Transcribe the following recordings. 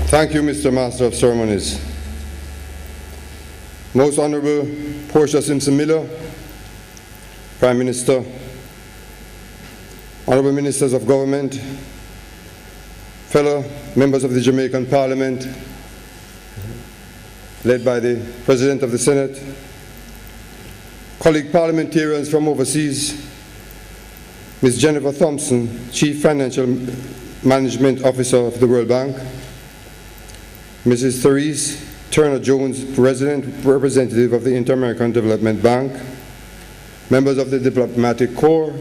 Thank you, Mr. Master of Ceremonies. Most Honorable Portia Simpson-Miller, Prime Minister, Honorable Ministers of Government, fellow members of the Jamaican Parliament, led by the President of the Senate, colleague parliamentarians from overseas, Ms. Jennifer Thompson, Chief Financial Management Officer of the World Bank, Mrs. Therese Turner-Jones, Representative of the Inter-American Development Bank, members of the Diplomatic Corps,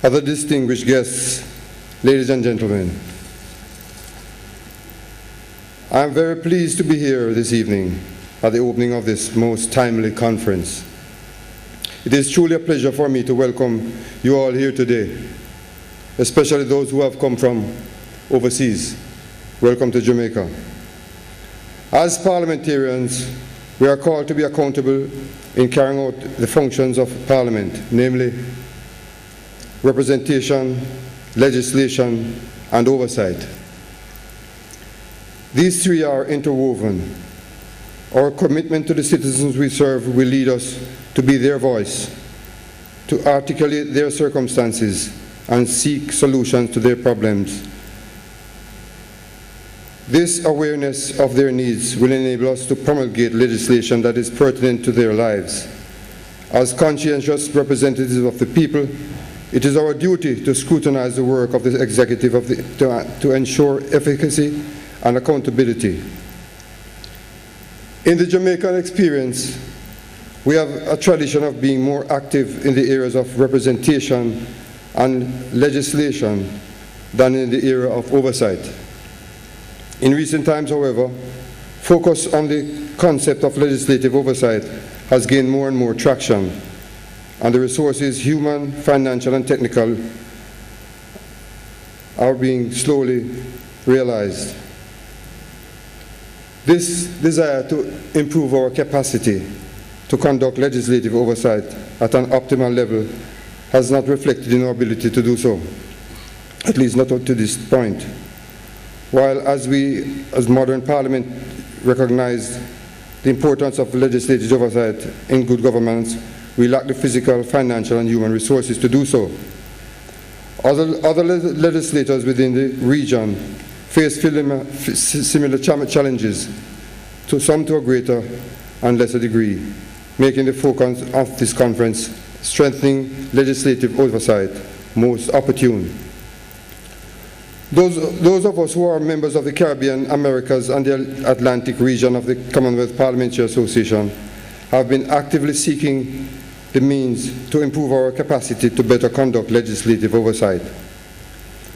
other distinguished guests, ladies and gentlemen. I am very pleased to be here this evening at the opening of this most timely conference. It is truly a pleasure for me to welcome you all here today, especially those who have come from overseas. Welcome to Jamaica. As parliamentarians, we are called to be accountable in carrying out the functions of Parliament, namely representation, legislation, and oversight. These three are interwoven. Our commitment to the citizens we serve will lead us to be their voice, to articulate their circumstances, and seek solutions to their problems. This awareness of their needs will enable us to promulgate legislation that is pertinent to their lives. As conscientious representatives of the people, it is our duty to scrutinize the work of the executive to ensure efficacy and accountability. In the Jamaican experience, we have a tradition of being more active in the areas of representation and legislation than in the area of oversight. In recent times, however, focus on the concept of legislative oversight has gained more and more traction, and the resources, human, financial, and technical, are being slowly realized. This desire to improve our capacity to conduct legislative oversight at an optimal level has not reflected in our ability to do so, at least not up to this point. While as we, as modern Parliament, recognize the importance of legislative oversight in good governance, we lack the physical, financial, and human resources to do so. Other legislators within the region face similar challenges, some to a greater and lesser degree, making the focus of this conference, strengthening legislative oversight, most opportune. Those of us who are members of the Caribbean, Americas, and the Atlantic region of the Commonwealth Parliamentary Association have been actively seeking the means to improve our capacity to better conduct legislative oversight.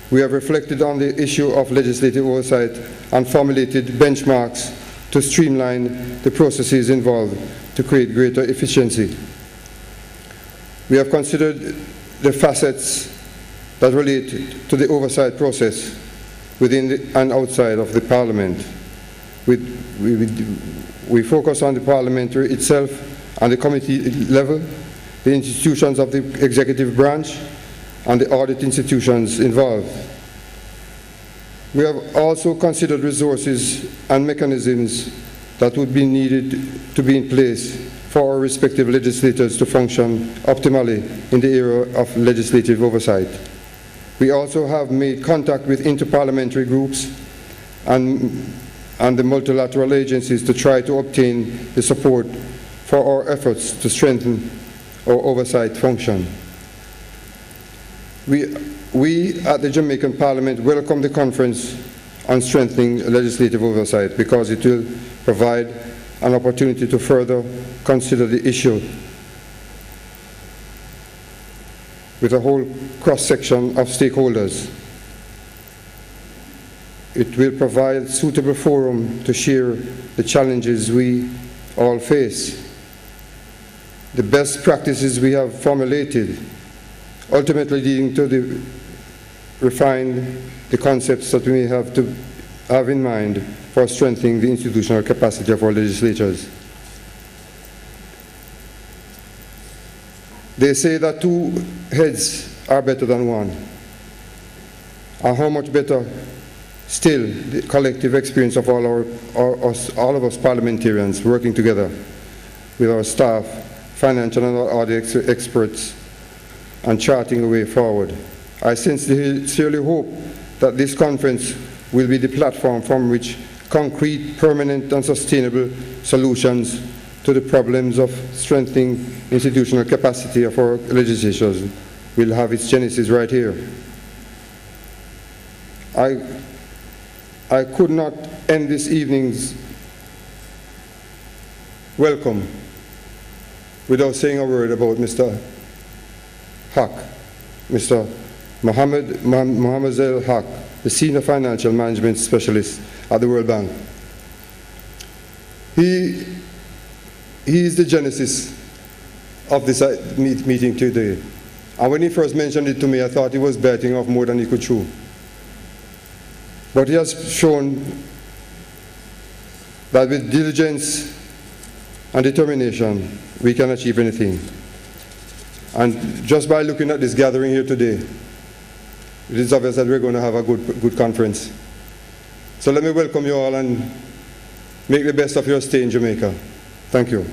We have reflected on the issue of legislative oversight and formulated benchmarks to streamline the processes involved to create greater efficiency. We have considered the facets that relate to the oversight process within and outside of the Parliament. We focus on the parliamentary itself and the committee level, the institutions of the executive branch, and the audit institutions involved. We have also considered resources and mechanisms that would be needed to be in place for our respective legislators to function optimally in the area of legislative oversight. We also have made contact with interparliamentary groups and the multilateral agencies to try to obtain the support for our efforts to strengthen our oversight function. We at the Jamaican Parliament welcome the conference on strengthening legislative oversight because it will provide an opportunity to further consider the issue with a whole cross-section of stakeholders. It will provide a suitable forum to share the challenges we all face, the best practices we have formulated, ultimately leading to refine the concepts that we may have to have in mind for strengthening the institutional capacity of our legislatures. They say that two heads are better than one. And how much better Still, the collective experience of all of us parliamentarians working together with our staff, financial and other experts, and charting a way forward. I sincerely hope that this conference will be the platform from which concrete, permanent, and sustainable solutions to the problems of strengthening institutional capacity of our legislatures will have its genesis right here. I could not end this evening's welcome without saying a word about Mr. Haq, Mr. Mohammed Zell Haq, the Senior Financial Management Specialist at the World Bank. He is the genesis of this meeting today. And when he first mentioned it to me, I thought he was biting off more than he could chew. But he has shown that with diligence and determination, we can achieve anything. And just by looking at this gathering here today, it is obvious that we're going to have a good conference. So let me welcome you all and make the best of your stay in Jamaica. Thank you.